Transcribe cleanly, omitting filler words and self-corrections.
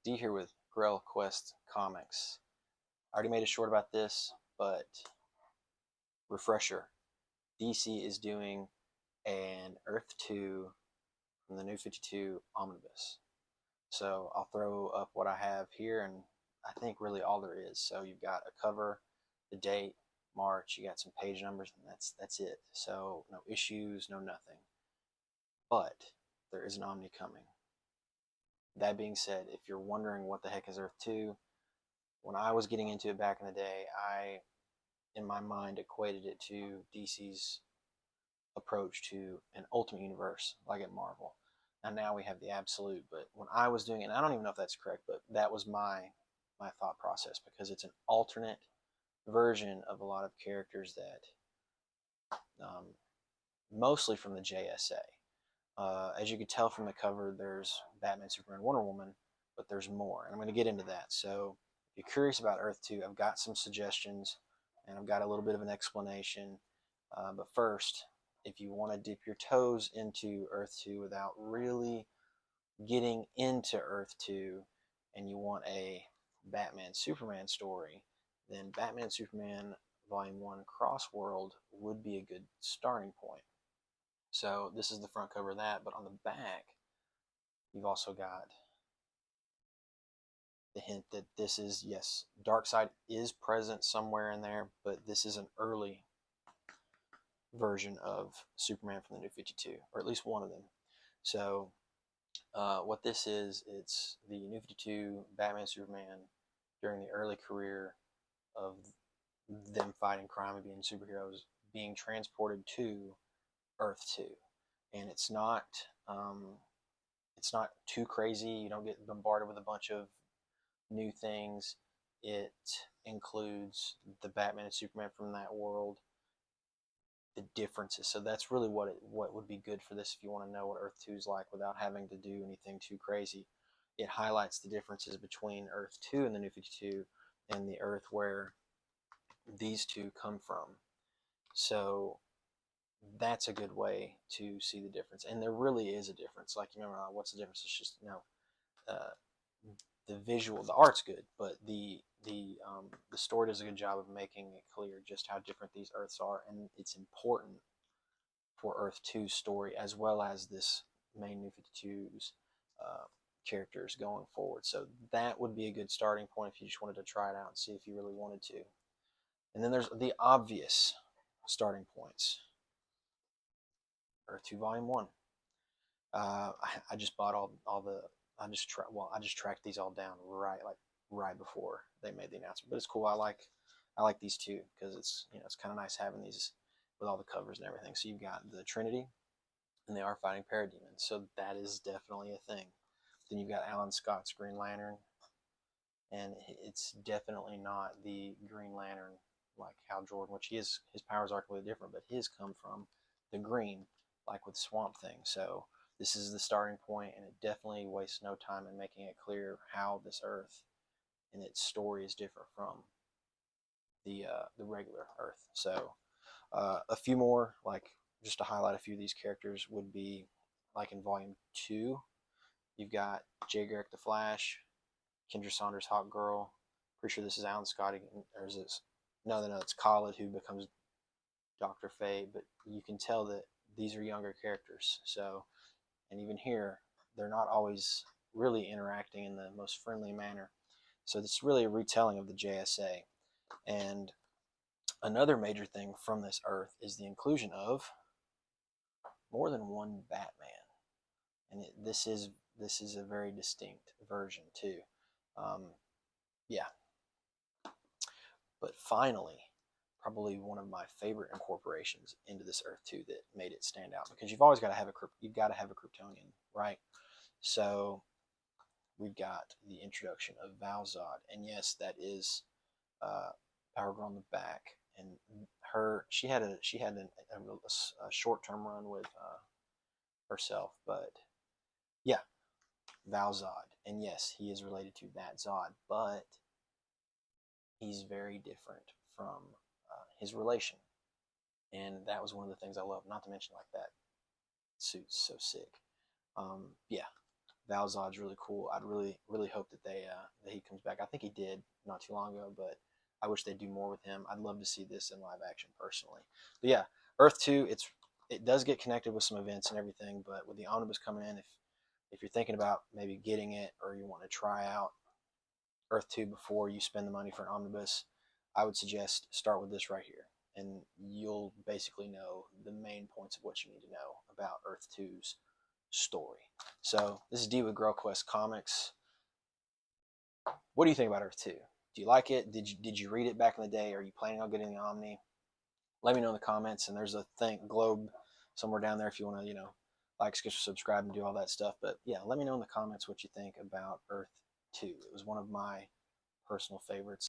D here with Grell Quest Comics. I already made a short about this, but refresher. DC is doing an Earth 2 from the New 52 omnibus. So I'll throw up what I have here, and I think really all there is. So you've got a cover, the date, March, you got some page numbers, and that's it. So no issues, no nothing. But there is an Omni coming. That being said, if you're wondering what the heck is Earth 2, when I was getting into it back in the day, I, in my mind, equated it to DC's approach to an ultimate universe, like at Marvel. And now we have the absolute. But when I was doing it, and I don't even know if that's correct, but that was my thought process because it's an alternate version of a lot of characters that mostly from the JSA. As you can tell from the cover, there's Batman, Superman, Wonder Woman, but there's more, and I'm going to get into that. So if you're curious about Earth 2, I've got some suggestions, and I've got a little bit of an explanation. But first, if you want to dip your toes into Earth 2 without really getting into Earth 2, and you want a Batman Superman story, then Batman Superman Volume 1 Crossworld would be a good starting point. So this is the front cover of that, but on the back, you've also got the hint that this is, yes, Darkseid is present somewhere in there, but this is an early version of Superman from the New 52, or at least one of them. So what this is, it's the New 52 Batman Superman during the early career of them fighting crime and being superheroes, being transported to Earth 2. And it's not too crazy. You don't get bombarded with a bunch of new things. It includes the Batman and Superman from that world, the differences. So that's really what would be good for this if you want to know what Earth 2 is like without having to do anything too crazy. It highlights the differences between Earth 2 and the New 52 and the Earth where these two come from. So that's a good way to see the difference. And there really is a difference. Like, you remember, what's the difference? It's just, uh, the visual, the art's good, but the story does a good job of making it clear just how different these Earths are, and it's important for Earth 2's story as well as this main New 52's characters going forward. So that would be a good starting point if you just wanted to try it out and see if you really wanted to. And then there's the obvious starting points. Earth 2 Volume 1. I just bought all the I just tracked these all down right before they made the announcement. But it's cool. I like these two because it's kind of nice having these with all the covers and everything. So you've got the Trinity, and they are fighting parademons. So that is definitely a thing. Then you've got Alan Scott's Green Lantern, and it's definitely not the Green Lantern like Hal Jordan, which his powers are completely different, but his come from the green, like with Swamp Thing. So this is the starting point, and it definitely wastes no time in making it clear how this Earth and its story is different from the regular Earth. So a few more, like just to highlight a few of these characters, would be like in Volume 2, you've got Jay Garrick the Flash, Kendra Saunders Hawk Girl. Pretty sure this is Alan Scott, or is this? No, it's Khaled who becomes Dr. Fate, but you can tell that these are younger characters. So, and even here, they're not always really interacting in the most friendly manner. So it's really a retelling of the JSA. And another major thing from this Earth is the inclusion of more than one Batman, and this is a very distinct version too. Yeah, but finally, probably one of my favorite incorporations into this Earth 2 that made it stand out, because you've always got to have a Kryptonian, right? So we've got the introduction of Val-Zod, and yes, that is Power Girl on the back, and she had a short-term run with herself, but yeah, Val-Zod, and yes, he is related to that Zod, but he's very different from his relation, and that was one of the things I love. Not to mention, like, that suit's so sick. Yeah, Valzad's really cool. I'd really hope that that he comes back. I think he did not too long ago, but I wish they'd do more with him. I'd love to see this in live action personally. But yeah, Earth 2, it does get connected with some events and everything, but with the omnibus coming in, if you're thinking about maybe getting it or you want to try out Earth 2 before you spend the money for an omnibus, I would suggest start with this right here. And you'll basically know the main points of what you need to know about Earth 2's story. So this is D with Girl Quest Comics. What do you think about Earth 2? Do you like it? Did you read it back in the day? Are you planning on getting the Omni? Let me know in the comments. And there's a globe somewhere down there if you want to, like, subscribe, and do all that stuff. But yeah, let me know in the comments what you think about Earth 2. It was one of my personal favorites.